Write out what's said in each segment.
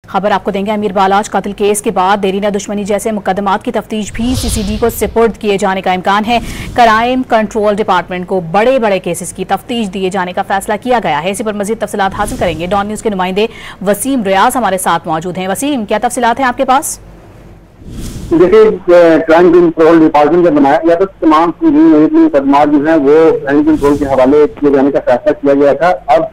खबर आपको देंगे। अमीर बालाज कत्ल केस के बाद देरीना दुश्मनी जैसे मुकदमात की तफ्तीश भी सीसीडी को सुपुर्द किए जाने का इम्कान है। क्राइम कंट्रोल डिपार्टमेंट को बड़े बड़े केसेस की तफ्तीश दिए जाने का फैसला किया गया है। इसी पर मजीद तफसीलात हासिल करेंगे। डॉन न्यूज के नुमाइंदे वसीम रियाज हमारे साथ मौजूद हैं। वसीम, क्या तफसीलात हैं आपके पास? देखिए, क्राइम कंट्रोल डिपार्टमेंट जब बनाया गया तो तमाम मुकदमात जो है वो क्राइम कंट्रोल के हवाले किए जाने का फैसला किया गया था। अब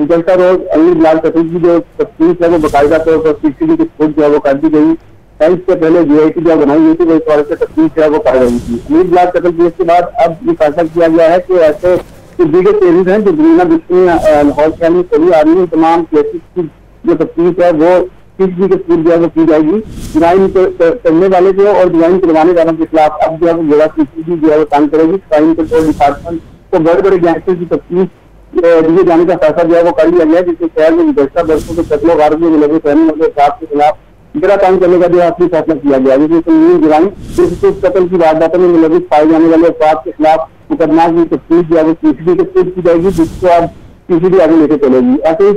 निकलता रोज अमीर बिलाल कत्ल की जो तफ्तीश है वो बाकायदा तौर पर सीसीडी की खुद जो है वो कर दी गई। इससे पहले जीआईटी जो बनाई गई थी वो इस बारे से तफ्तीश जो है वो कर रही थी। अमीर बिलाल कत्ल केस के बाद अब ये फैसला किया गया है कि ऐसे दीगर केसेज हैं जो दुनिया दुश्मनी लाहौर शहर में चली आ रही है, तमाम केसेज की जो तफ्तीश है वो सीसीडी के थ्रू जो है वो की जाएगी। डिजाइन करने वाले जो और डिजाइन करवाने वालों के खिलाफ अब जो है वो बड़ा सीसीडी जो है वो काम करेगी। क्राइम कंट्रोल डिपार्टमेंट को बड़े बड़े गैंगस्टर की तफ्तीश दिए जाने का फैसला जो है वो कर लिया गया, जिससे शहर में गुज़श्ता बरसों के कत्लो गारत में मुलव्वस रहने वाले अफराद के खिलाफ गिरा काम करने का जो आखिरी फैसला किया गया, जिसमें संगीन जुर्म कत्ल की वारदातों में मुलव्वस पाए जाने वाले अफराद के खिलाफ मुकदमा की तफ्तीश जो है वो सीसीडी के थ्रू की जाएगी, जिसको अब सीसीडी आगे लेकर चलेगी। ऐसे ही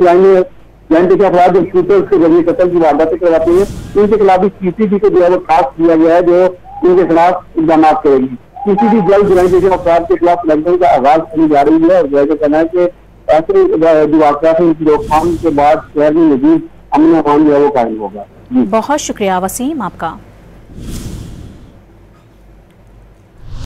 जानते के अफराद जो शूटर्स के जरिए कत्ल की वारदातें करवाते हैं, उनके खिलाफ भी सीसीडी को जो है वो खास किया गया है, जो उनके खिलाफ इक़दाम करेगी। सीसीडी जल्द जुर्म के अफराद के खिलाफ लड़ने का आगाज करने जा रही है और जैसे कहना है कि ऐसे जो वाक़यात हैं उनकी रोकथाम के बाद शहर में मजीद अमन अमान जो है वो कायम होगा। बहुत शुक्रिया वसीम आपका।